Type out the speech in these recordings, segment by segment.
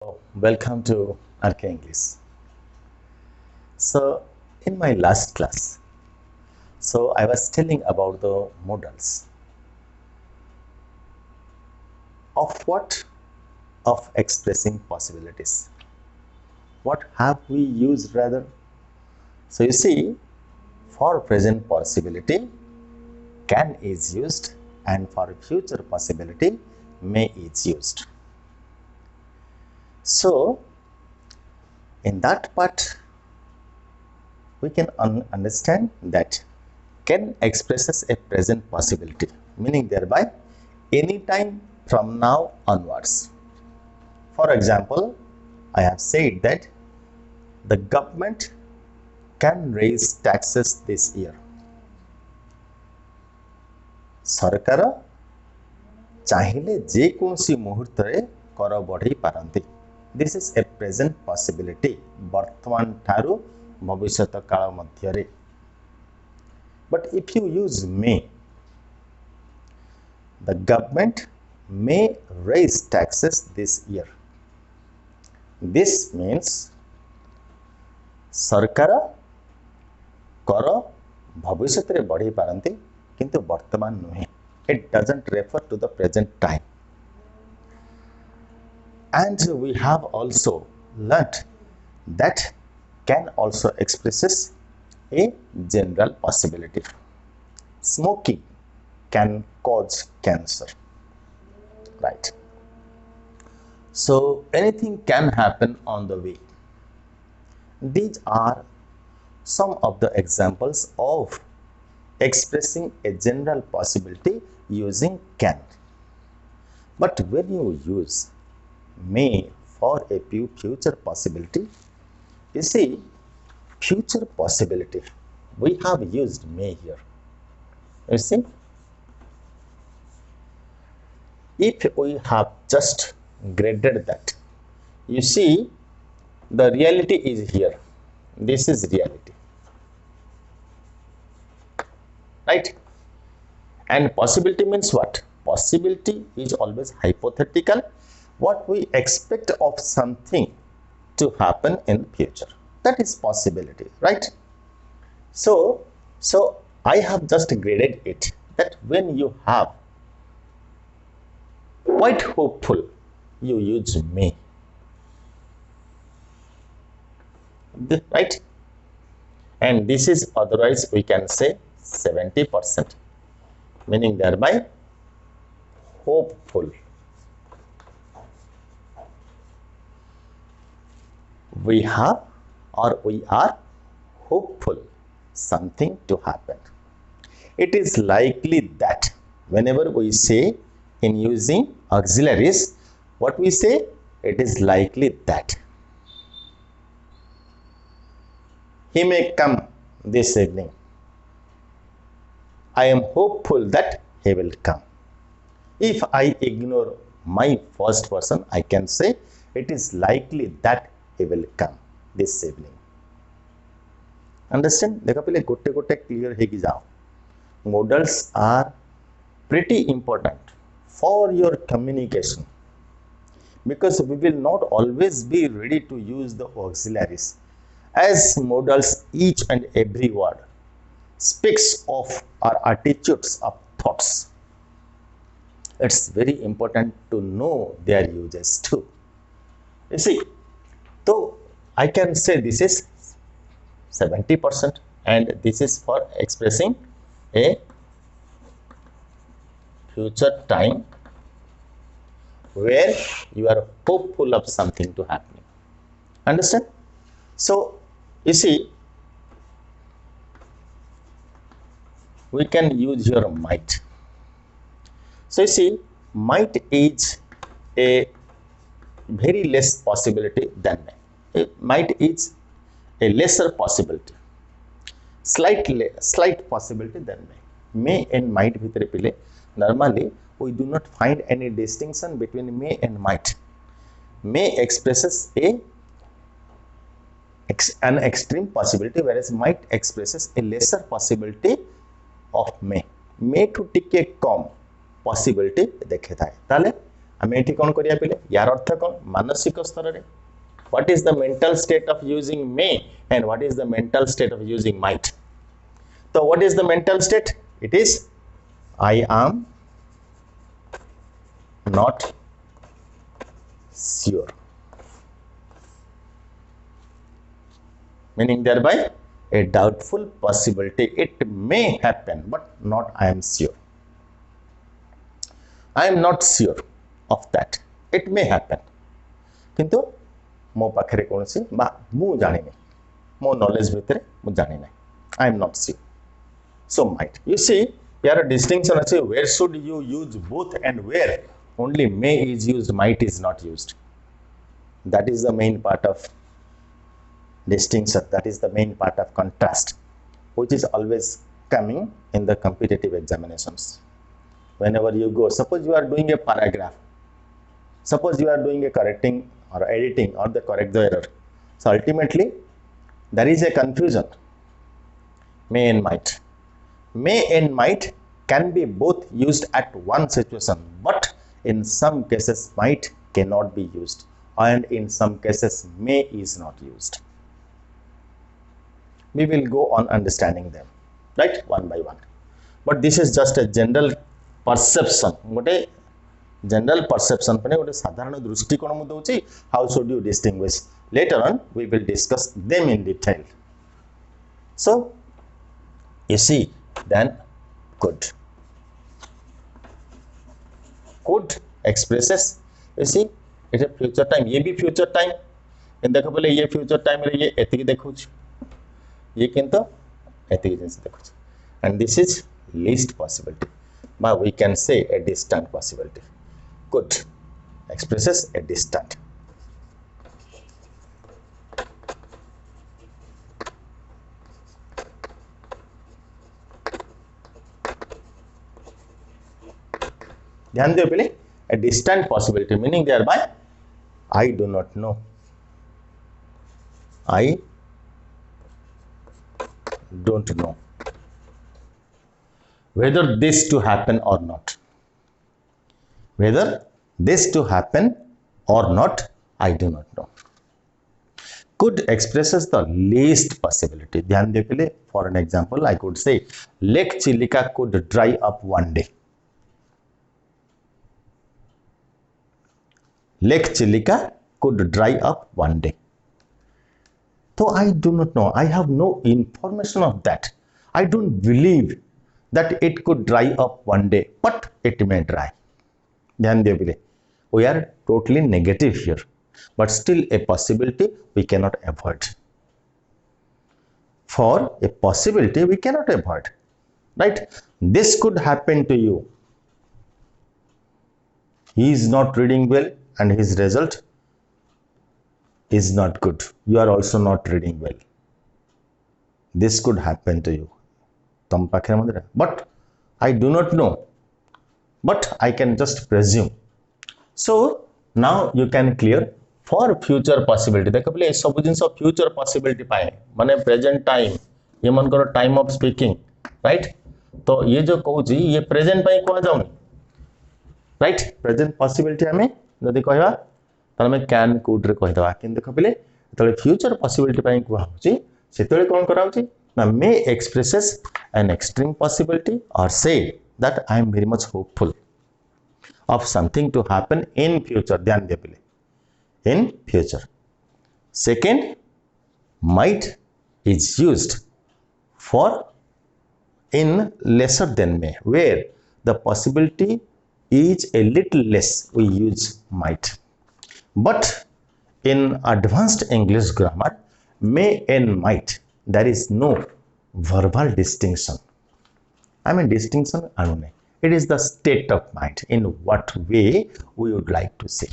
Welcome to RK English. So, in my last class, I was telling about the models of what? Of expressing possibilities. What have we used rather? So, you see, for present possibility, can is used, and for future possibility, may is used. So, in that part, we can understand that can expresses a present possibility, meaning thereby any time from now onwards. For example, I have said that the government can raise taxes this year. सरकार चाहिए जे कौनसी मुहूर्त रे कर बढ़ई पारंती. This is a present possibility वर्तमान ठारू भविष्यत काल मध्य रे. But if you use may, the government may raise taxes this year. This means सरकार कर भविष्य रे बढ़ी पारंती किंतु वर्तमान नुहे. It doesn't refer to the present time. And we have also learnt that can also expresses a general possibility. Smoking can cause cancer, right? So anything can happen on the way. These are some of the examples of expressing a general possibility using can. But when you use may for a future possibility, you see, future possibility, we have used may here. You see, if we have just graded that, you see, the reality is here. This is reality, right? And possibility means what? Possibility is always hypothetical, what we expect of something to happen in the future. That is possibility, right? So I have just graded it that when you have quite hopeful, you use may, right? And this is otherwise we can say 70%, meaning thereby hopeful. We have or we are hopeful something to happen. It is likely that. Whenever we say in using auxiliaries, what we say? It is likely that he may come this evening. I am hopeful that he will come. If I ignore my first person, I can say it is likely that he will come this evening. Understand? देखो पहले गोटे गोटे clear है कि जाओ. Modals are pretty important for your communication because we will not always be ready to use the auxiliaries, as modals each and every word speaks of our attitudes of thoughts. It's very important to know their uses too. You see, so I can say this is 70% and this is for expressing a future time where you are hopeful of something to happen. Understand? So you see, we can use your might. So you see, might is a very less possibility than may. Might is a lesser possibility, slight possibility than may. May and might bhitere pile normally we do not find any distinction between may and might. May expresses an extreme possibility, whereas might expresses a lesser possibility of may. May to टिके कम possibility देखे थाए. ताले आम ये कौन करिया पिले यार अर्थ कौन मानसिक स्तर रे what is the mental state of using may and what is the mental state of using might तो what is the mental state it is I am not sure meaning thereby a doubtful possibility it may happen but not I am sure I am not sure of that it may happen किंतु मो पाखरे कौन सी बा मु जानी नहीं मो knowledge भितर मु जानी नहीं I am not sure so might you see here a distinction अच्छे where should you use both and where only may is used might is not used that is the main part of distinction that is the main part of contrast which is always coming in the competitive examinations whenever you go suppose you are doing a paragraph suppose you are doing a correcting or editing or the correct the error so ultimately there is a confusion may and might can be both used at one situation but in some cases might cannot be used and in some cases may is not used we will go on understanding them right one by one but this is just a general perception gote general perception pane gote sadharan drishtikon mu dauchi how should you distinguish later on we will discuss them in detail so you see then could expresses you see it's a future time ये भी future time इन देखो बोले ये future time रे ये एतिक देखो ये किंतु एतिक जिनस देखो and this is least possibility but we can say a distant possibility could expresses a distant ध्यान दियो पहले a distant possibility meaning thereby I do not know I don't know whether this to happen or not whether this to happen or not I do not know could expresses the least possibility ध्यान दियो पहले for an example I could say Lake Chilika could dry up one day Lake Chilika could dry up one day. So I do not know. I have no information of that. I don't believe that it could dry up one day, but it may dry. ध्यान दियो पहले. We are totally negative here, but still a possibility we cannot avoid. For a possibility we cannot avoid, right? This could happen to you. He is not reading well. And his result is not good. You are also not reading well. This could happen to you. But I do not know. But I can just presume. So now you can clear for future possibility. देखो पहले सब जिन सब future possibility पाए. माने present time. ये मन करो time of speaking, right? तो ये जो कहूँ जी ये present पाए कौन जाऊँ? Right? Present possibility हमें जदि कहवा तमे कैन कुड रे कहि दवा किन देखो पले तले फ्यूचर पॉसिबिलिटी पई को होची सेतले कोन कराउची ना may expresses an extreme possibility और say that I am very much hopeful of something to happen in future ध्यान दे पले in future second might is used for in lesser than may where the possibility is a little less we use might but in advanced English grammar may and might there is no verbal distinction I mean distinction anune it is the state of mind in what way we would like to say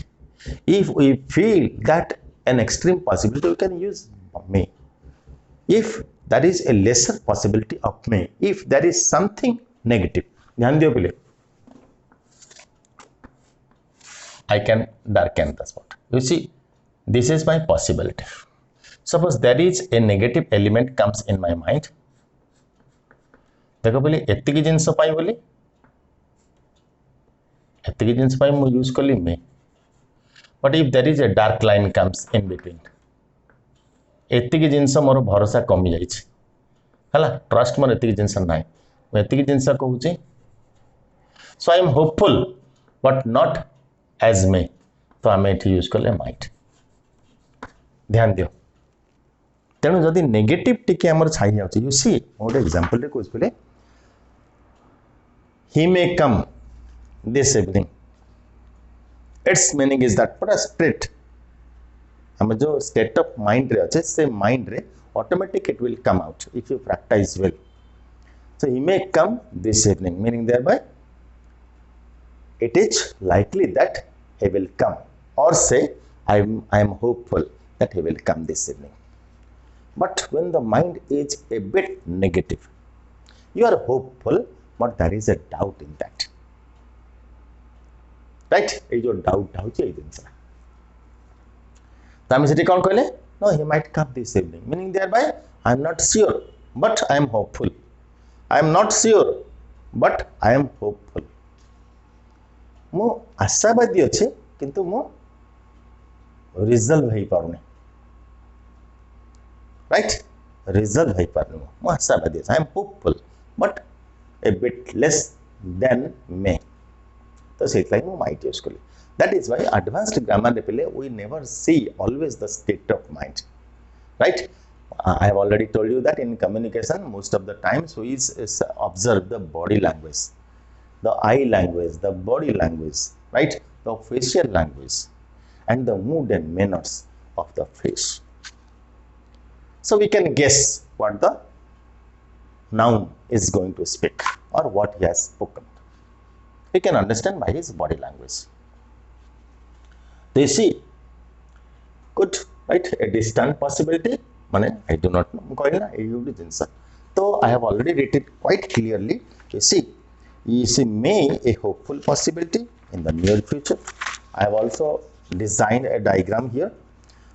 if we feel that an extreme possibility we can use may if there is a lesser possibility of may if there is something negative ध्यान दियो पहले I can darken the spot. You see, this is my possibility. Suppose there is a negative element comes in my mind. देखो बोले एतिकी जिनस पाई बोले एतिकी जिनस पाई मु use कली may but if there is a dark line comes in between एतिकी जिनस मोर भरोसा कमी जाइए है ट्रस्ट मोर एतिकी जिनस ना एतिकी जिनस कहूँ so I am hopeful but not as may तो आम ये यूज कले माइट ध्यान दियो तेणु जदि नेगेटिव टिके आमर छाई जाउछि यू सी गोटे एग्जांपल रे कहूँ पले he may come this evening its meaning is that पूरा स्ट्रेट हम जो स्टेट ऑफ माइंड रे अच्छे से माइंड रे automatic it will come out if you practise well so he may come this evening meaning thereby it is likely that he will come or say I am hopeful that he will come this evening. But when the mind is a bit negative, you are hopeful but there is a doubt in that. Right? ये जो doubt होची ये जिनसा तो हम सेठी कौन कहले no he might come this evening meaning thereby I am not sure but I am hopeful. I am not sure but I am hopeful. मु आशावादी अच्छे किंतु मु रिजल्व हो पारुनी राइट रिजल्व हो पारुनी मु आशावादी I am hopeful but a bit less than may तो से मु माइट यूज कली that is why advanced grammar रे पले we never see always the state of mind right I have already told you that in communication most of the times we observe the body language, the eye language, the body language, right, the facial language and the mood and manners of the face. So we can guess what the noun is going to speak or what he has spoken. We can understand by his body language. They see good, right, a distant possibility माने I do not know कहले ना ये गुडी जिंस तो I have already written it quite clearly. You see may a hopeful possibility in the near future. I have also designed a diagram here.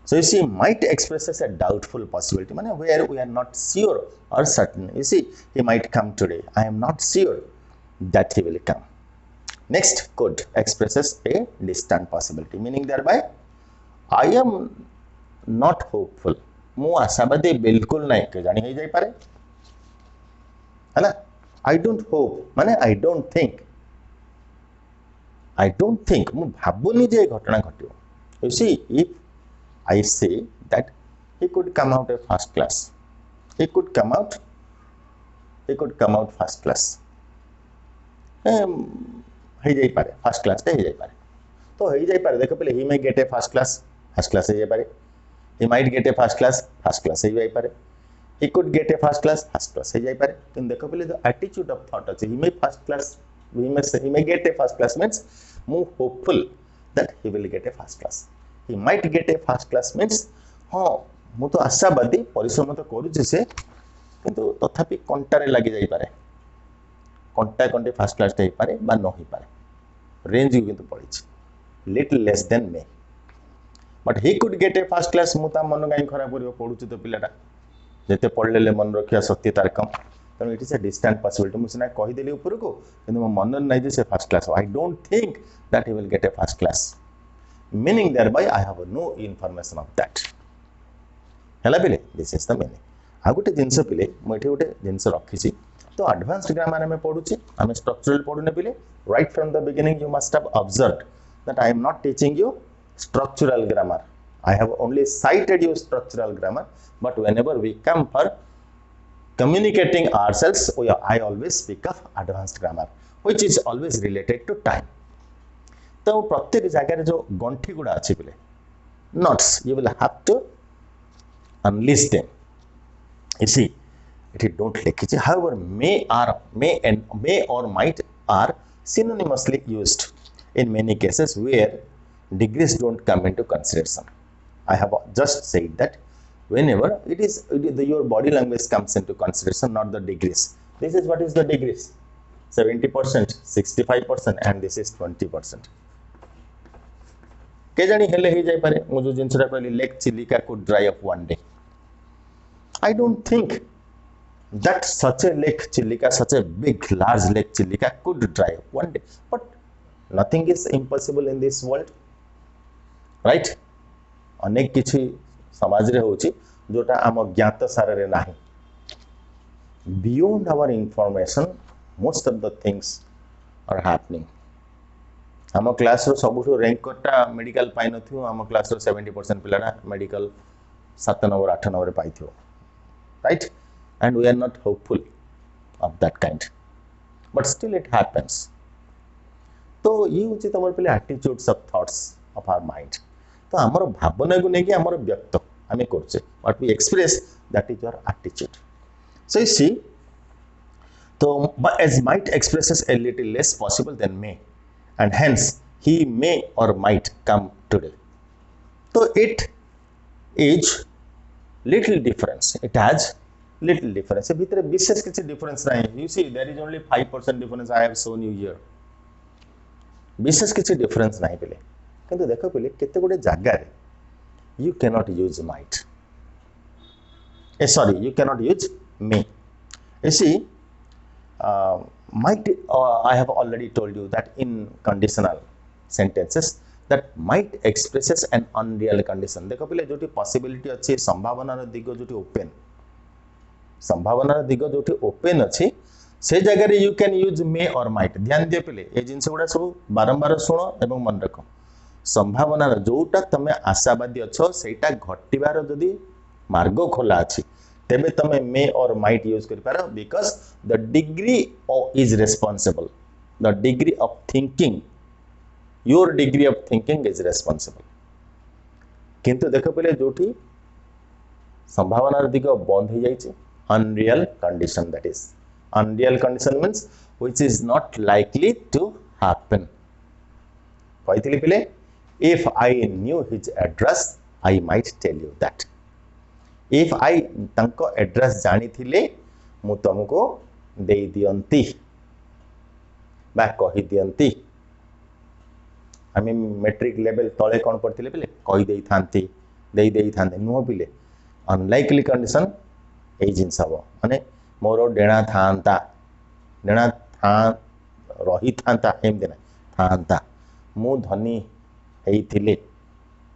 So you see might expresses a doubtful possibility माने where we are not sure or certain. You see he might come today. I am not sure that he will come. Next could expresses a distant possibility meaning thereby I am not hopeful मु आशावादी बिल्कुल नहीं के जानी हो जाई पारे है ना आई डोंट होप माने आई डोंट थिंक मु भाबुनी जे घटना घटियो you see if I say that he could come out A first class he could come out first class हो जाई पारे फर्स्ट क्लास ते हो जाई पारे तो हो जाई पारे देखो पहले ही मे गेट ए फर्स्ट क्लास हो जाई पारे he might get a first class हो जाई पारे he could get a first class हो जाई पारे किन देखो पहले जो attitude of thought अछि he may get a first class means more hopeful that he will get a first class he might get a first class means हां मु तो आशावादी परिश्रम तो करू से किंतु तथापि कंटारे लागि जाई पारे कंटे फर्स्ट क्लास ते पारे बा न होई पारे रेंज किंतु पड़ी little less than may but he could get a first class मुता मन कहीं खराब कर पढ़ुची तो पिलाटा जिते पढ़ले मन रखा सत्य तार कम तेणु it is a distant possibility मुझे ना कहीदेली ऊपर को कि मन नहीं से first class I don't think that he will get a first class meaning thereby I have no information of that हैला पिले दिस इज द मीनिंग आ गोटे जिंस पिले मुझे गोटे जिंस रखी तो एडवांस्ड ग्रामर में पढ़ुची आम स्ट्रक्चरल पढ़ुने पिले right from the beginning you must have observed that I am not teaching you structural grammar. I have only cited you structural grammar, but whenever we come for communicating ourselves, I always speak of advanced grammar, which is always related to time. तो प्रत्येक जगह जो गंठी गुड़ा अच्छी पिले knots, you will have to unleash them. You see, it don't like it. However, may or might are synonymously used in many cases where degrees don't come into consideration. I have just said that whenever your body language comes into consideration, not the degrees. This is what is the degrees: 70%, 65%, and this is 20%. के जानी हेले ही जाई पारे मु जो जिनसटा कहली lake Chilika could dry up one day. I don't think that such a lake Chilika, such a big large lake Chilika could dry up one day, but nothing is impossible in this world right अनेक किछि समाज रे होछि जोटा आम ज्ञात सार रे नाही beyond our information most of the things are happening आम क्लास रो सबुठो रैंकटा मेडिकल पाइ नथियो आम क्लास रो 70% पिलाडा मेडिकल 7 नंबर 8 नंबर पाइथियो right and we are not hopeful of that kind but still it happens तो ये होची तमर पले attitudes of thoughts of our mind तो हमर भावना को नेकी हमर व्यक्त हमें करछे what we express that is your attitude so you see so as might expresses a little less possible than may and hence he may or might come today so it is little difference it has little difference भितर विशेष किसी difference नहीं you see there is only 5% difference I have shown you here विशेष किसी difference नहीं पिले किंतु देखो पिले केते गुडे जागा रे you cannot use might sorry you cannot use may you see might I have already told you that in conditional sentences that might expresses an unreal condition देखो पिले जोटी possibility अच्छी संभावना रो दिगो जोटी open संभावना रो दिगो जोटी open अच्छी से जगह रे you can use may or might ध्यान दियो पिले ए जिंस गुडा सब बारंबार सुनो एवं मन रखो संभावना रो जोटा तमे आशावादी अछो सेटा घटिबार जदी मार्ग खोला अछि तेबे तमे मे और माइट यूज कर पारो because the degree is responsible the degree of thinking your degree of thinking is responsible किंतु देखो पहले जोठी संभावना दिग बंद हो जाइए unreal condition that is unreal condition means which is not likely to happen कहितली पहले if I knew his address I might tell you that if I तंको एड्रेस जानी थिले मु तुमको दे दियंती बा कहि दियंती आमी मैट्रिक लेवल तळे कोन पड़थिले पिले कहि देई थांते नुह पिले अनलाइकली कंडीशन ए जिंस हबो माने मोर डेणा थांता डेणा था रही थांता एम देना थांता मु धनी हेई थिले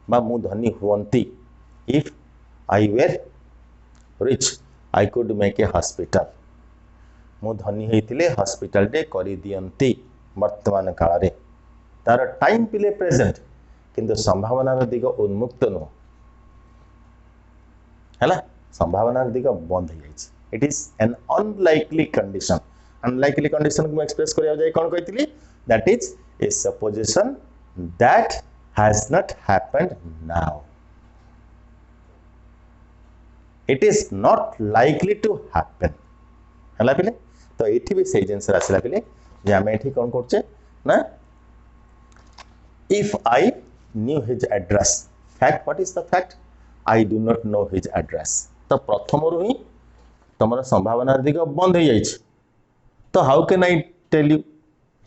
बा मु धनी हुवंती if I were rich, I could make a hospital. मु धनी हेतिले हॉस्पिटल डे करी दियंती वर्तमान काल रे तार टाइम पिले प्रेजेंट किंतु संभावना दिग उन्मुक्त नो हैला संभावना दिग बंद हो जाइछ it is an unlikely condition को एक्सप्रेस करिया जाय कोन कहितली that is a supposition that has not happened now it is not likely to happen हला पिले तो एठी भी सही आंसर आसिला पिले जे हम एठी कोन करछे ना if I knew his address fact what is the fact I do not know his address तो प्रथम रु ही तमरा संभावना दिग बंद हो जाइछ तो how can I tell you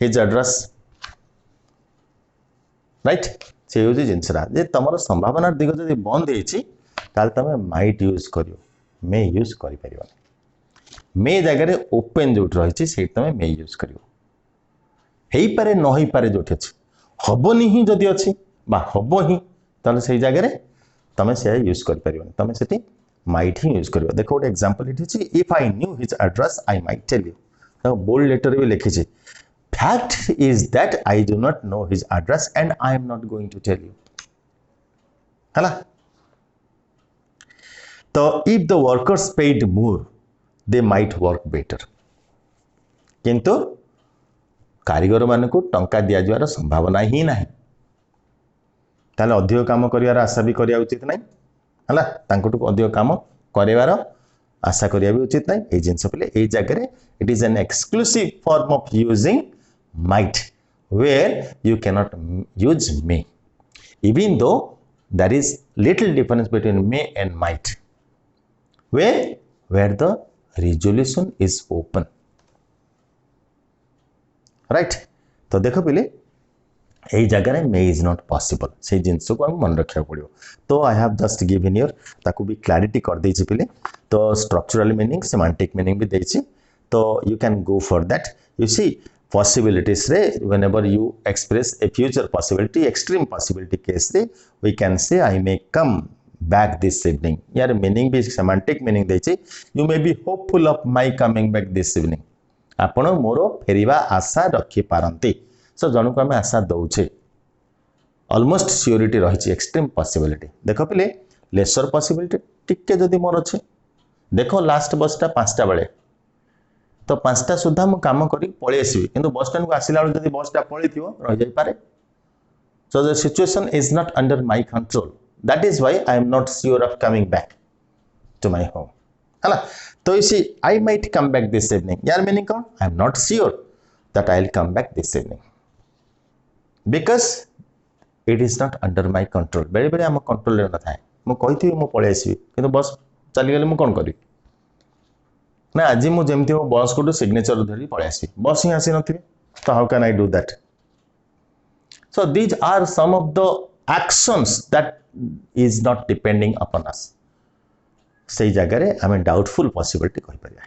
his address right से होजी जिंसरा जे तमरा संभावना दिग जदी बंद हेछि ताल तमे माइट यूज करियो मे यूज करि परिबो मे जगह रे ओपन जोट रहिछि से तमे मे यूज करियो हेई पारे न होई पारे जोट अछि हबोनी ही जदी अछि बा हबो ही ताले से जगह रे तमे से यूज करि परिबो तमे सेति माइट ही यूज करियो देखो एक एग्जांपल इट अछि if I knew his address I might tell you तो बोल्ड लेटर भी लिखि छी fact is that I do not know his address and I am not going to tell you हला तो if the workers paid more they might work better किंतु कारीगर मान को टंका दिया जावार संभावना ही नहीं ताले अधिक काम करिवार आशा भी करिया उचित नहीं हला तांको अधिक काम करिवार आशा करिया भी उचित नहीं ए जिंस पले ए जगह रे it is an exclusive form of using might where you cannot use may even though there is little difference between may and might where the resolution is open right तो देखो पिले ए जगह रे मे इज नॉट पॉसिबल से जिंस को हम मन रखिया पड़ियो तो I have just given your ताकू भी क्लैरिटी कर देछि पिले तो स्ट्रक्चरल मीनिंग सिमेंटिक मीनिंग भी देछि तो you can go for that you see possibilities re whenever you express a future possibility extreme possibility case re we can say I may come back this evening यार meaning भी semantic meaning देछि you may be hopeful of my coming back this evening आपण मोर फेरिबा आशा रखि पारंती सो जणु को हम आशा दउछे almost सियोरिटी रही extreme possibility देख पिले लेसर पॉसिबिलिटी टिके जदि मोर अच्छे देख लास्ट बसटा 5टा बेले तो 5टा सुधा मु काम करी पळै आसीबी किंतु बस स्टैंड को आसिला बेले जदि बसटा पळै थिवो रहि जाई पारे so the situation is not under my control that is why I am not sure of coming back to my home हला तो इसी I might come back this evening यार मीनिंग कौन I am not sure that I will come back this evening because it is not under my control बेले बेले हम control रे न थाए मु कहिथि मु पळै आसीबी किंतु बस चली गेले मु कोन करी ना आज मु जेमती हो बस को सिग्नेचर धरी पळै आसीबी बस ही आसी नथिबे तो how can I do that so these are some of the actions that is not depending upon us से जगह रे हमें डाउटफुल पॉसिबिलिटी कहि परिया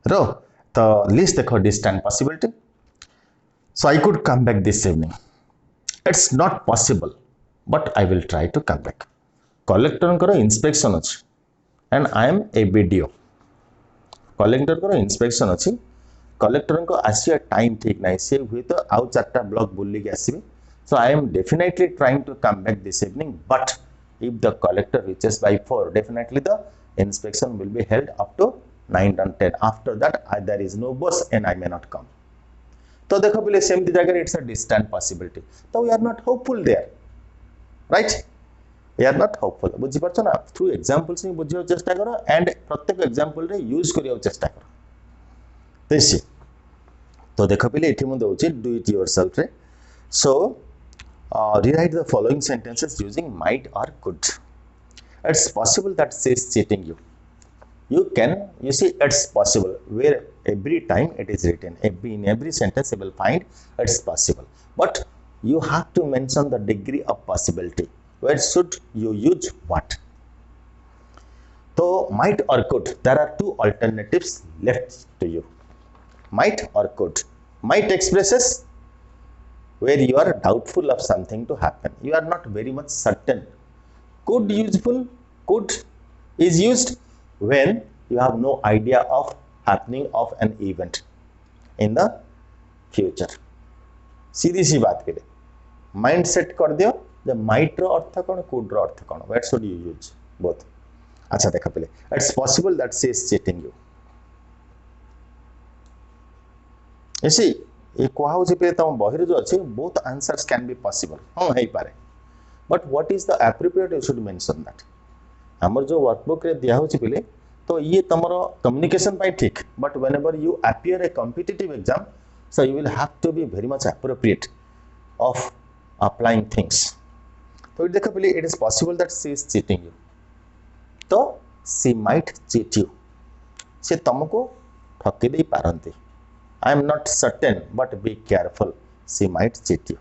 रो तो लिस्ट देखो distant possibility so I could come back this evening it's not possible but I will try to come back collector को इंस्पेक्शन अच्छी and I am a BDO collector को इंस्पेक्शन अच्छी कलेक्टर को आसिया टाइम ठीक ना सी हुए तो आउ 4टा ब्लॉक बुलिक आसबे so I am definitely trying to come back this evening but if the collector reaches by 4 definitely the inspection will be held up to 9 and 10 after that there is no bus and I may not come तो देखो बोले सेमती जगह it's a distant possibility तो we are not hopeful there right we are not hopeful बुझी परछ ना through examples ही बुझियो चेष्टा करो एंड प्रत्येक एग्जांपल रे यूज करियो चेष्टा करो तेसी तो देखो बोले एठी मु दोछि डू इट योरसेल्फ रे सो rewrite the following sentences using might or could. It's possible that she is cheating you. You see, it's possible where every time it is written, in every sentence you will find it's possible. But you have to mention the degree of possibility. Where should you use what? So, might or could, there are two alternatives left to you. Might or could. Might expresses where you are doubtful of something to happen. You are not very much certain. Could is used when you have no idea of happening of an event in the future. सीधी सी बात के लिए mind set कर दियो जे might रो अर्थ कोन could रो अर्थ कोन what should you use both अच्छा देखा पहले it's possible that she is cheating you ऐसी ये कहा पे तुम बहिर जो अच्छे both answers can be possible हाँ है पारे but what is the appropriate you should mention that हमर जो वर्कबुक रे दिया होची पिले तो ये तमरो कम्युनिकेशन पाई ठीक but whenever you appear a competitive exam so you will have to be very much appropriate of applying things तो देखो पिले it is possible that she is cheating you तो शी माइट चीट यू से तुमको ठकी दे पारंती I am not certain, but be careful. She might cheat you.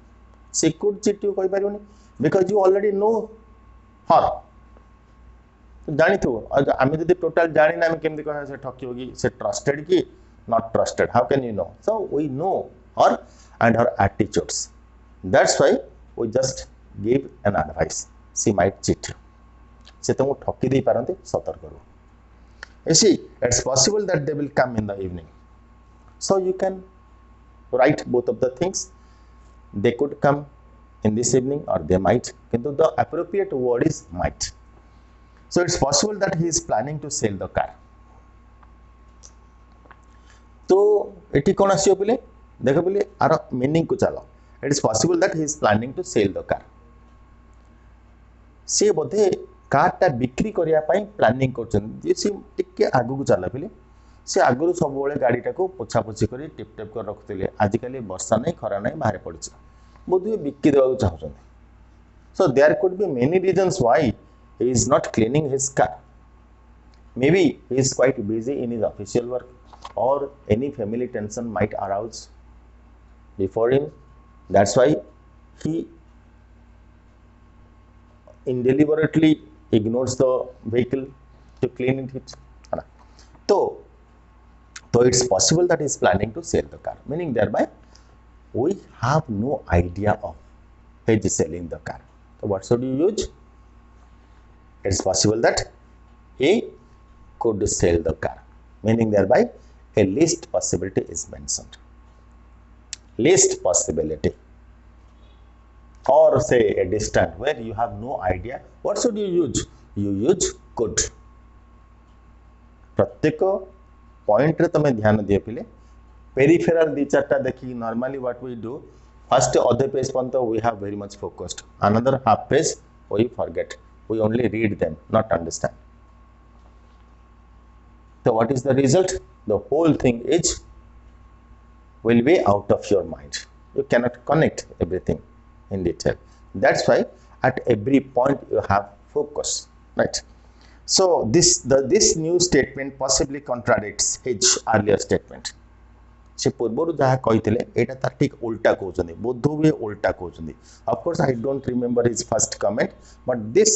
She could cheat you, कहि परियोनी because you already know her. जानी थो आमे जदि total जानी ना आमे केमति कह से ठकी होगी से ट्रस्टेड की not trusted. How can you know? So we know her and her attitudes. That's why we just give an advice. She might cheat you. से तुमको ठकी दे पारंते सतर्क करो. You see, it's possible that they will come in the evening. So you can write both of the things. They could come in this evening or they might. Kintu the appropriate word is might. So it's possible that he is planning to sell the car. तो एटी कौन आसियो बोले देखो बोले आर meaning को चलो it is possible that he is planning to sell the car से बोधे कार टा बिक्री करिया पई प्लानिंग करछन जे से टिके आगु को चला बोले से आगुरु सब बेले गाड़ीटा को पोछा पोछी करी टिप टिप कर रखुले आजिकली वर्षा नहीं खरा नहीं बाहर पड़छ बोधे बिक्री देवा चाहछन so there could be many reasons why he is not cleaning his car may be he is quite busy in his official work or any family tension might arouse before him that's why he indeliberately ignores the vehicle to clean it तो So it's possible that he is planning to sell the car, meaning thereby we have no idea of his selling the car. So what should you use? It's possible that he could sell the car, meaning thereby a least possibility is mentioned. Least possibility, or say a distant where you have no idea. What should you use? You use could. प्रत्येक point रे तमे ध्यान दिए पिले peripheral दी चारटा देखि normally what we do first अधे पेज पंत we have very much focused another half page we forget we only read them not understand so what is the result the whole thing is will be out of your mind you cannot connect everything in detail that's why at every point you have focus right so this new statement possibly contradicts his earlier statement से पूर्व जहाँ कही एटा तार ठीक उल्टा कहते बोधवे उल्टा कहते of course I don't remember his first comment but this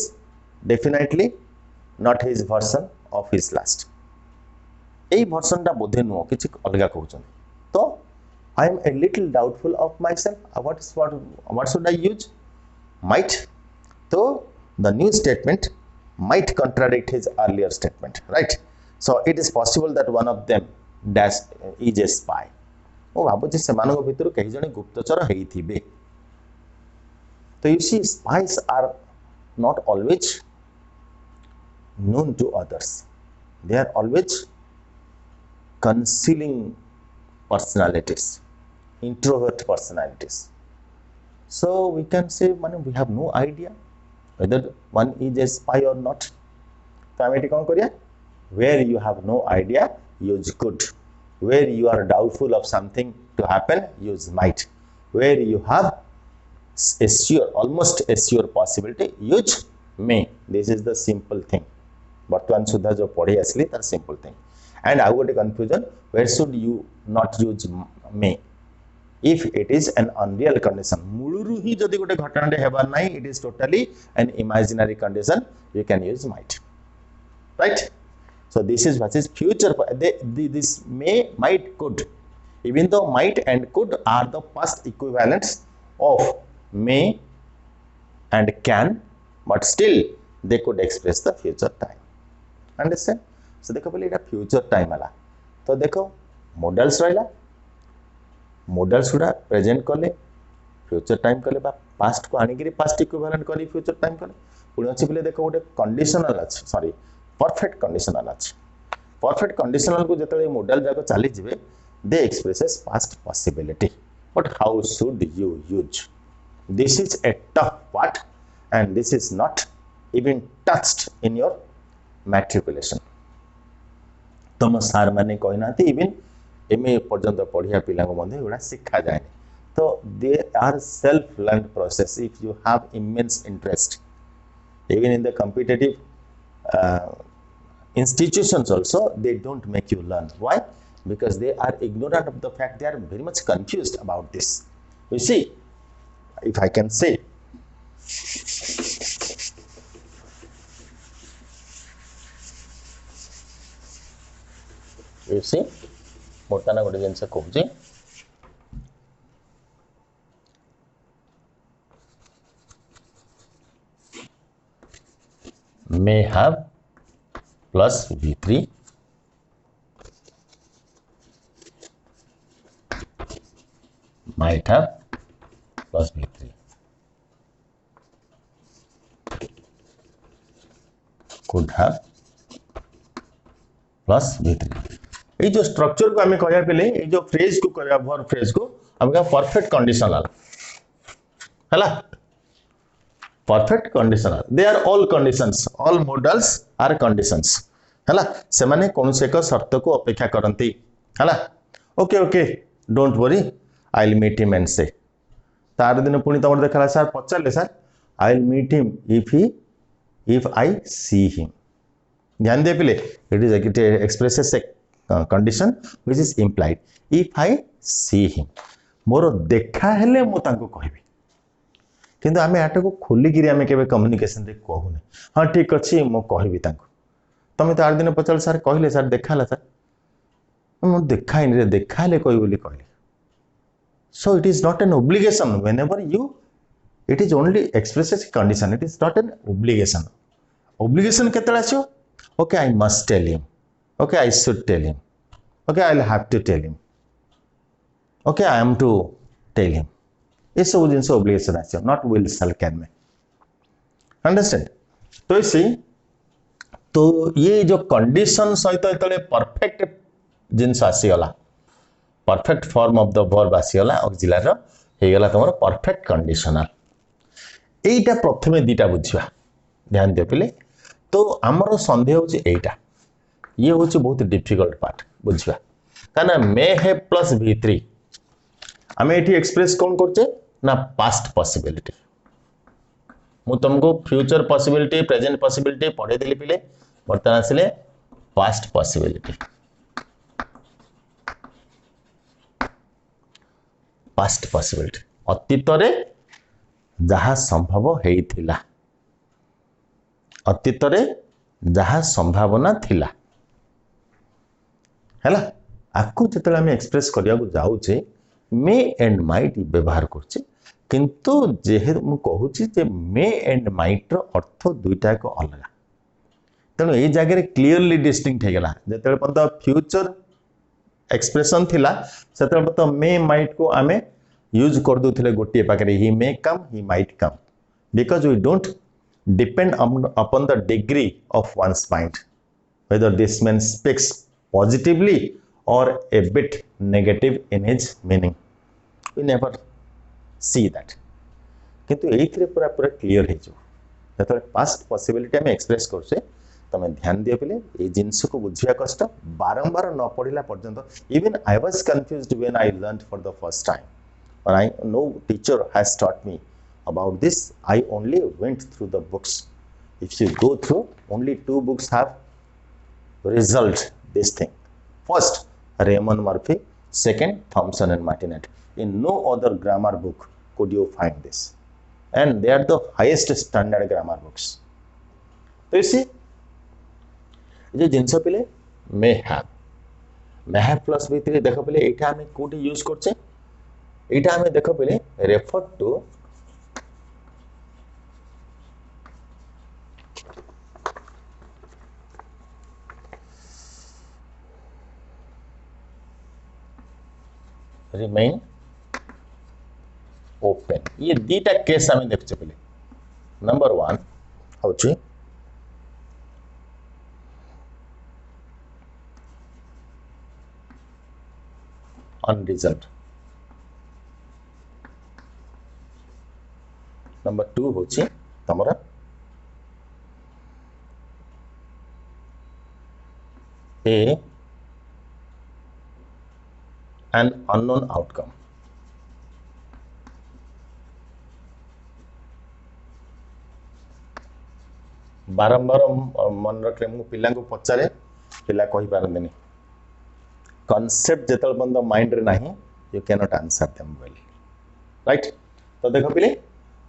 definitely not his version of his last यही वर्जन टा बोधे नुह कि अलग कहते तो I am a little doubtful of myself what should I use might तो the new statement might contradict his earlier statement right so it is possible that one of them dash is a spy ओ भाबुची सेमानक भितर कई जने गुप्तचर हेइथिबे तो you see spies are not always known to others they are always concealing personalities introvert personalities so we can say we have no idea whether one is a spy or not तो आम ये कौन करिया where you have no idea use could where you are doubtful of something to happen use might where you have a sure almost a sure possibility use may this is the simple thing बर्तमान सुधा जो पढ़ी आसली तार simple thing and I got a confusion where should you not use may if it is an unreal condition मूलरू ही जदि गोटे घटना हेबार नाही it is totally an imaginary condition you can use might right so this is what is future this may might could even though might and could are the past equivalents of may and can but still they could express the future time understand so देखो पहले एटा future time आला तो देखो modals रहिला models गुड़ा present कले future time कले बा पास्ट को आनी पास्ट इक्विवेलेंट करी फ्यूचर टाइम कले पुणी अच्छी पे देखो गोटे कंडीशनल अच्छे सॉरी परफेक्ट कंडीशनल अच्छे परफेक्ट कंडीशनल को जो मॉडल जाक चली जाए दे expresses past possibility but how should you use this is a tough part and this is not even touched in your matriculation तुम सार मैंने कहना इवन एमए पर्यंत पढ़िया पिला गुड़ा शिखा जाए तो they are self learn process if you have immense interest even in the competitive institutions also they don't make you learn why because they are ignorant of the fact they are very much confused about this you see if I can say you see मोर्ताना गोटे जिनस कहूँ may have plus v3 might have plus v3 could have plus v3 ये जो structure को आम कह पे ये जो फ्रेज को कह वर्ब फ्रेज को आम कह परफेक्ट कंडीशनल है perfect conditional they are all conditions all modals are conditions है से माने कौन से एक शर्त को अपेक्षा करती है okay okay don't worry I will meet him and से तार दिन पुणी तुम देखा सर पचारे sir I will meet him if I see him ध्यान दे पिले it expresses a condition which is implied if I see him मोर देखा हेले मु तांको कहबी किंतु आमे आटा को खोलिकी आमे केबे कम्युनिकेशन रे कहूने हाँ ठीक अच्छे मु कहबी तांको तमे तो 8 दिन पचाल सर कहले सर देखाला सर ମୁଁ ଦେଖାଇନି ରେ ଦେଖାଇଲେ କହିବି ବୋଲି କହିଲି। So it is not an obligation. Whenever you, it is only expresses a condition. It is not an obligation. Obligation केतेବେଳେ ଆସିବ? Okay, I must tell him. Okay, I should tell him. Okay, I'll have to tell him. Okay, I am to tell him. ये सब जिनसे obligation ଆସିବ, not will, shall, can में. Understand? तो इसी तो ये जो कंडीशन सहित जेतले परफेक्ट जिनस आसीगला, perfect form of the verb आसीगला ऑक्सिलरी हे गला तमर परफेक्ट कंडीशनल। एटा प्रथमे दीटा बुझिबा, ध्यान दे पिले। तो हमर संदेह होची एटा, ये होची बहुत डिफिकल्ट पार्ट बुझिबा, काना मे हैव प्लस v3 हमें एठी एक्सप्रेस कोन करछे ना पास्ट पॉसिबिलिटी। मु तुमको फ्यूचर पॉसिबिलिटी प्रेजेंट पॉसिबिलिटी पढ़े देली पिले, बर्तमान आसिले पास्ट पॉसिबिलिटी। पास्ट पॉसिबिलिटी अतीत रे जहा संभव हेइथिला, अतीत रे जहा संभावना थिला हैला। आकु जेतले हम एक्सप्रेस करिया को जाउचे मे एंड माइट व्यवहार करछे, किंतु जेहे मु कहूची जे मे एंड माइट रो अर्थ दुईटा को अलग। तेणु ये जगह क्लीयरली डिस्टिंक्ट हेगला। जेतले पर्यंत फ्यूचर एक्सप्रेशन थिला सेतले पर्यंत मे माइट को आमे यूज कर दोथिले गोटे पाकरे, he may come, he might come, because we don't depend upon the degree of one's mind whether this man speaks positively or a bit negative in his meaning. We never see that. किंतु एइथरे पूरा पूरा clear हे जो जतले past possibility हम express करछे, तमे ध्यान दियो पिले ए जिंस को बुझिया कष्ट बारंबार न पढ़िला पर्यंत। Even I was confused when I learned for the first time, or I no teacher has taught me about this. I only went through the books. If you go through, only 2 books have resolved this thing. First, Raymond Murphy. Second, Thompson and Martinet. In no other grammar book could you find this, and they are the highest standard grammar books. So you see, ये जिनस पिले may have plus v3 देख पिले एटा हमें कोठी use करछे, एटा हमें देख पिले रेफर टू रिमेन ओपन। ये दीटा केस हमें देखछे पिले। नंबर 1 होची unresolved, नंबर 2 होची तमरा ए an unknown outcome। बारंबार मन रखे मु पिला को पचारे, पिला कहि पारंदिनी कॉन्सेप्ट जेतल बंद माइंड रे नाही, you can not answer them well, right. तो देखो पिले,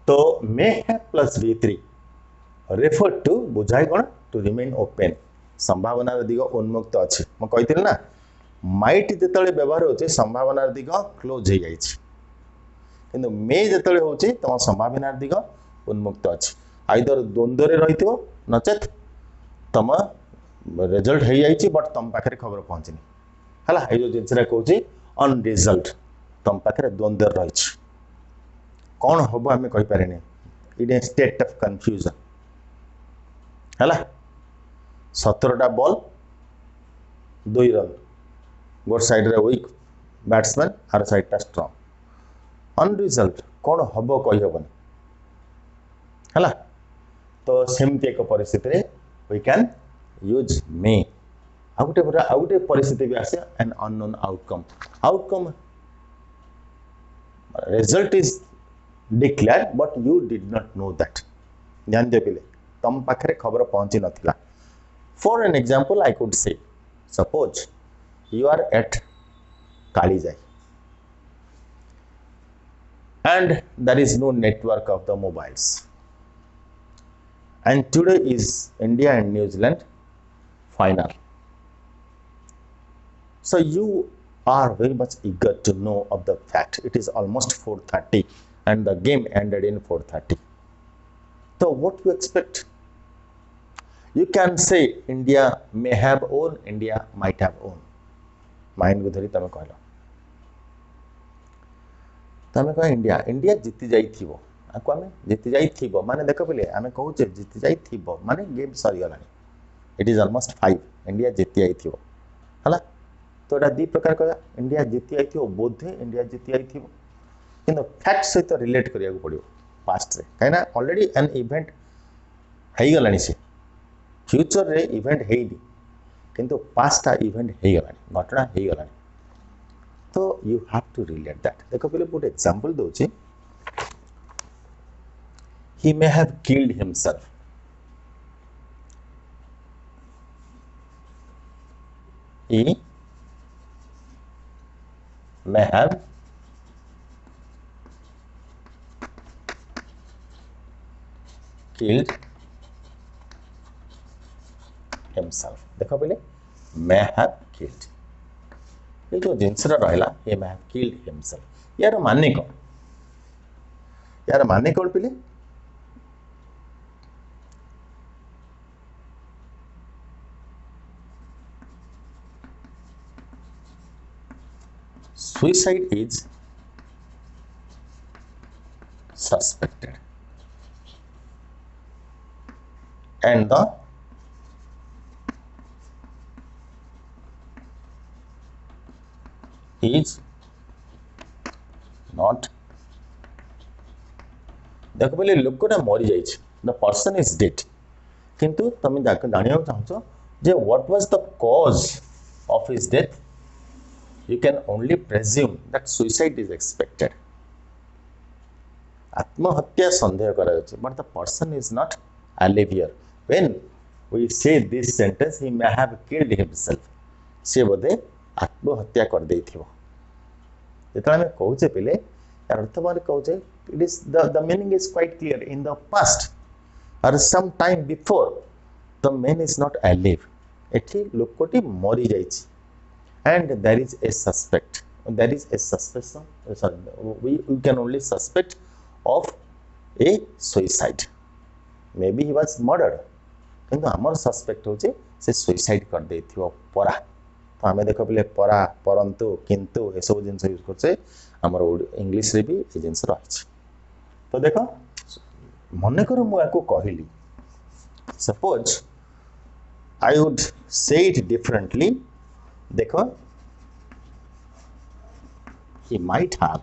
तो may have plus v3 refer to बुझाई कोन टू रिमेन ओपन, संभावना दिग उन्मुक्त अछि। म कहितिल ना माइट जेतले व्यवहार होचे संभावना दिग क्लोज हो जाई छी, किंतु मे जेतले होचे तम संभावना दिग उन्मुक्त अछि। आइदर द्वंद्व रे रहितो नचेत तम रिजल्ट हो जाई छी, बट तम पाखरे खबर पहुंचनी हला। ए जो जिनसरा कहूची अनरिजल्ट, तम पाखरे द्वंद्व रही छी, कौन हबो हमें कहि पारेनी, इन ए स्टेट ऑफ कंफ्यूजन हला। 17टा बॉल 2 रन, गोट साइड रे वीक बैट्समैन, आर साइड टा स्ट्रांग। अनरिजल्ट कौन हबो कहि हबन हला। तो सेमती एक परिस्थिति रे वी कैन यूज मे। आउटे परिस्थिति भी आसे an unknown outcome result is declared but you did not know that. ध्यान दे पिले, तम पाखरे खबर पहुंची नथिला। For an example I could say suppose you are at Kalijai and there is no network of the mobiles, and today is India and New Zealand final, So you are very much eager to know of the fact. It is almost 4:30 and the game ended in 4:30. So what you expect? You can say India may have won, India might have won. Mind को धरी तमें कहल तमें कह India India जीति जाइथिबो आको आमे जीति जाइथिबो माने देखो बोले आमे कहूचे जीति जाइथिबो माने गेम सरी गलानी इट इज ऑलमोस्ट 5 इंडिया जीति जाइथिबो हला तो एटा दी प्रकार कहया इंडिया जीति जाइथिबो बोधे इंडिया जीति जाइथिबो किंतु फैक्ट सहित रिलेट करिया को पड़ियो पास्ट रे काइना ऑलरेडी एन इवेंट हेई गलानी से फ्यूचर रे इवेंट हेइनी किंतु पास्ट इवेंट हेई गलानी घटना हेई गलानी तो you have to relate that देखो पहले गुड एग्जांपल दोची he may have killed himself he may have killed himself देखो पहले may have killed ये जो जिनस रहा he may have killed himself यार माने कौन पहले suicide is suspected and the is not देखो पहले लोकटा मरी जाइए द पर्सन इज डेड किंतु तुम जानिया चाहो जे what was the cause of his death you can only presume that suicide is expected आत्महत्या संदेह करा जाय but the person is not alive here when we say this sentence he may have killed himself से बोधे आत्महत्या कर देथिबो जेतला में कहूचे पहले यार अर्थ माने कहूचे it is the meaning is quite clear in the past or some time before the man is not alive एठी लोकटी मरी जाइछि and there is a suspect there is a suspicion sorry we can only suspect of a suicide maybe he was murdered किंतु हमर suspect होचे से suicide कर देथियो परा तो हमें देखो पले परा परंतु किंतु ए सब जिंस यूज करछे हमर इंग्लिश रे भी ए जिंस रहिछ तो देखो मने करो मु याको कहिली suppose I would say it differently देखो he might have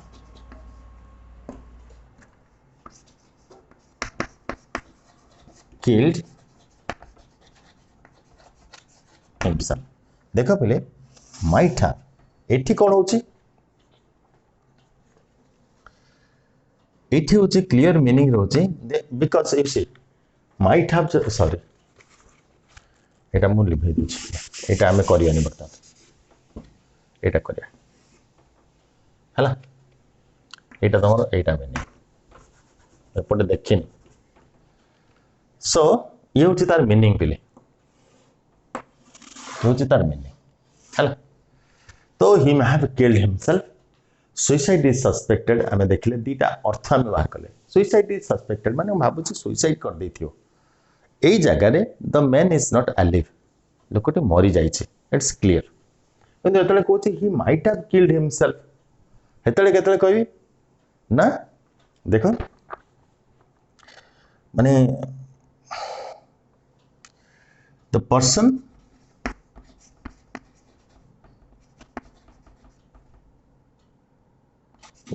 killed himself देखो पहले might have एठी कौन होची एठी होची क्लियर मीनिंग रोचे because if she might have sorry एटा मु लिखै दिछि एटा हमें करियानी बता एटा करिया हला एटा तमरो एटा बेनी एपटे देखिन सो ये होची तार मीनिंग पिले होची तार मीनिंग हला तो he may have killed himself suicide is suspected हमें देखले दीटा अर्थ हम बाहर कले सुसाइड इज सस्पेक्टेड माने भाबु छी सुसाइड कर देथियो एई जगह रे the man is not alive लोकटे मरी जाई छै इट्स क्लियर किंतु एतले कोछि he might have killed himself हेतले केतले कहबी ना देखो माने the person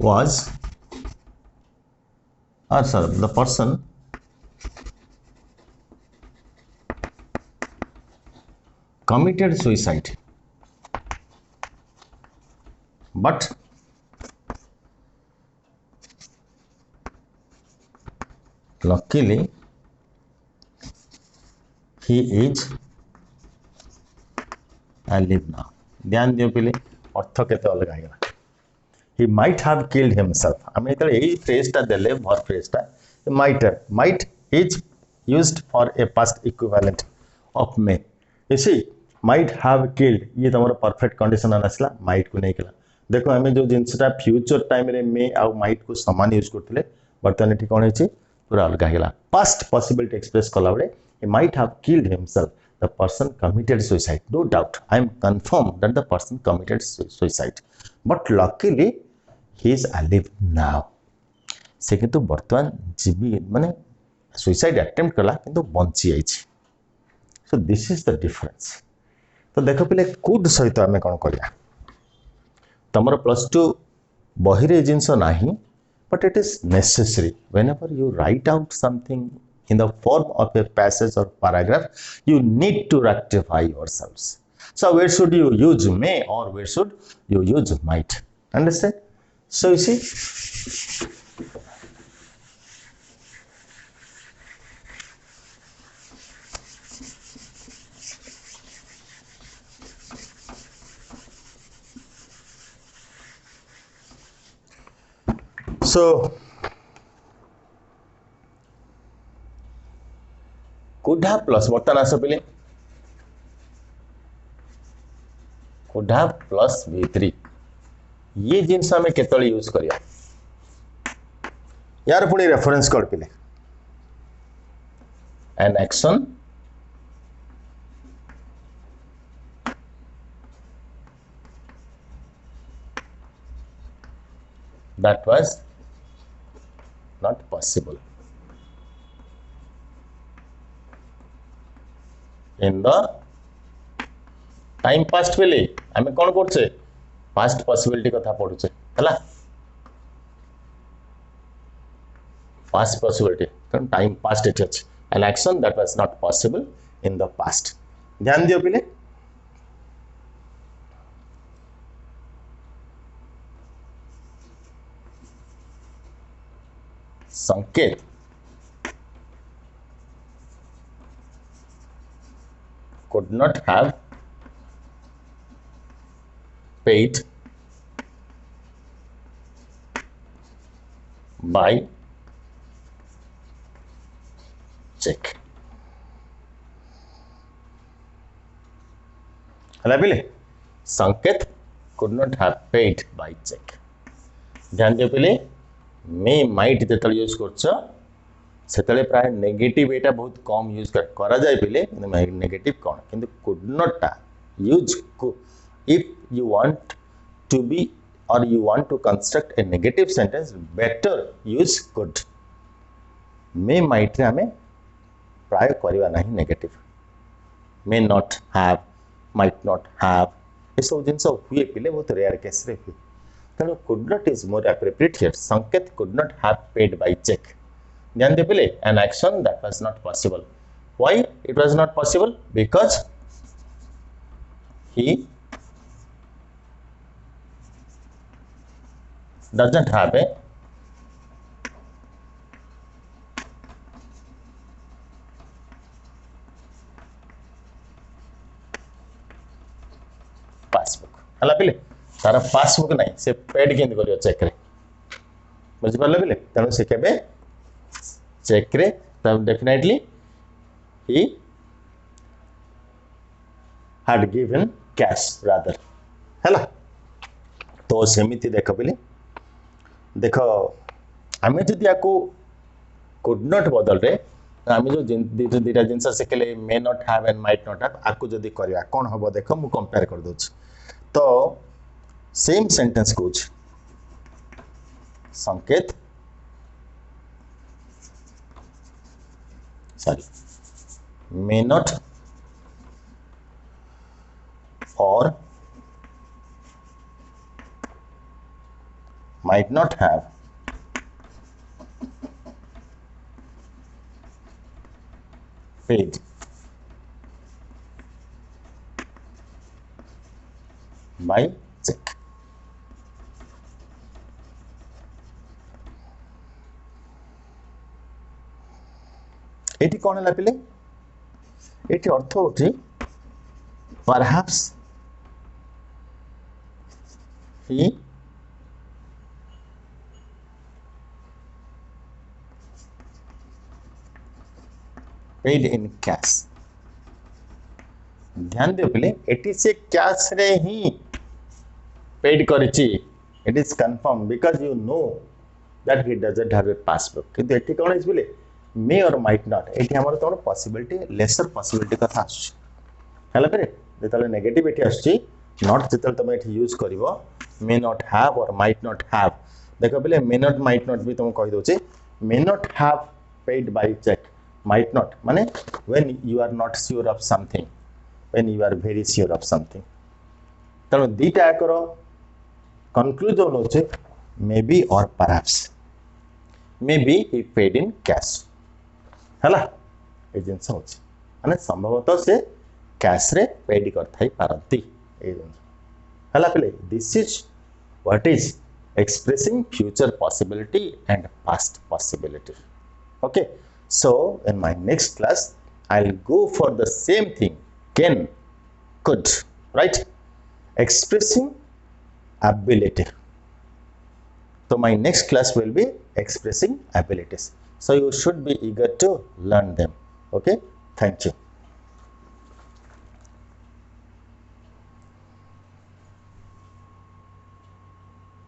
was or sorry the person committed suicide but luckily he is alive now ध्यान दियो पहले अर्थ केते अलग आइगला he might have killed himself हमें इतने यही phrase टा देले भर phrase टा might is used for a past equivalent of may you see might have killed ये तमरो परफेक्ट कंडीशन आसला might को नहीं केला देखो हमें जो जिनसटा फ्यूचर टाइम रे मे आ might को समान यूज करथिले बर्तन एठी कोन हेछि पूरा अलग गेला पास्ट पॉसिबिलिटी एक्सप्रेस कला बळे he might have killed himself the person committed suicide no doubt I am confirmed that the person committed suicide but luckily he is alive now से किंतु वर्तमान जीवी माने सुइसाइड अटेम्प्ट कला किंतु बंची आइछि so this is the difference तो देख पे कुड सहित आम कौन करिया तमर +2 बही रे जिंस नाही but it is necessary whenever you right out something in the form of a passage or paragraph you need to rectify yourselves so where should you use may or where should you use might understand so you see so could have plus बर्तन आस पे could have plus v3 ये जिनस आम केतल use करिया यार पुणी reference code पे an action that was not possible in the time past बेले आम कौन करछे past possibility कथा पढुछे हला past possibility कारण time past एठी अछि an action that was not possible in the past ध्यान दियो पिले संकेत could not have paid by check हला पिले संकेत could not have paid by check ध्यान दियो पिले मे माइट जेतल यूज करछ सेतले प्राय नेगेटिव एटा बहुत कम यूज करा जाय पिले नेगेटिव कोन किंतु could not use if you want to be or you want to construct a negative sentence better use could may might रे हमें प्राय करबा नहीं negative may not have might not have ए सब जिंस हुए पिले बहुत रेयर केस रे हुए तेणु could not is more appropriate here संकेत could not have paid by check ध्यान दे पिले an action that was not possible why it was not possible because he doesn't have a passbook हला पिले तारा passbook नहीं से पेड केंद करियो check रे बुझ परले पिले तेणु से केबे चेक रे तब definitely he had given cash rather हला तो सेमिति देख पिले देख आम जदि या कुड नॉट बदल रे आम जो दुटा जिनस शिखले may not have and might not have आपको जदि करवा कौन हम देख मु कंपेयर कर दूच तो सेम सेंटेंस कहूँ संकेत सॉरी मे नॉट और might not have paid by check eighty कौन है पिले एटी अर्थ होती perhaps he paid in cash ध्यान दियो पिले एटी से कैश रे ही पेड करिछि it is confirm because you know that he doesn't have a passbook किंतु एटी कोन इज पिले मे और माइट नॉट एटी हमर कोन पॉसिबिलिटी लेसर पॉसिबिलिटी कथा आछी हला पे जेतले नेगेटिव एटी आछी नॉट जेतले तुम एटी यूज करिवो may not have or might not have देखो पिले मे नॉट माइट नॉट भी तुम कहि दोचे may not have paid by cheque might not माने when you are not sure of something when you are very sure of something तनो दीटा करो conclusion होचे maybe or perhaps maybe he paid in cash हला ए जिंस होचे माने संभवतः से cash रे पेड करथाई पारंती ए जिंस हला पले this is what is expressing future possibility and past possibility okay. So in my next class, I'll go for the same thing, can, could, right? Expressing ability. So my next class will be expressing abilities. So you should be eager to learn them. Okay, thank you.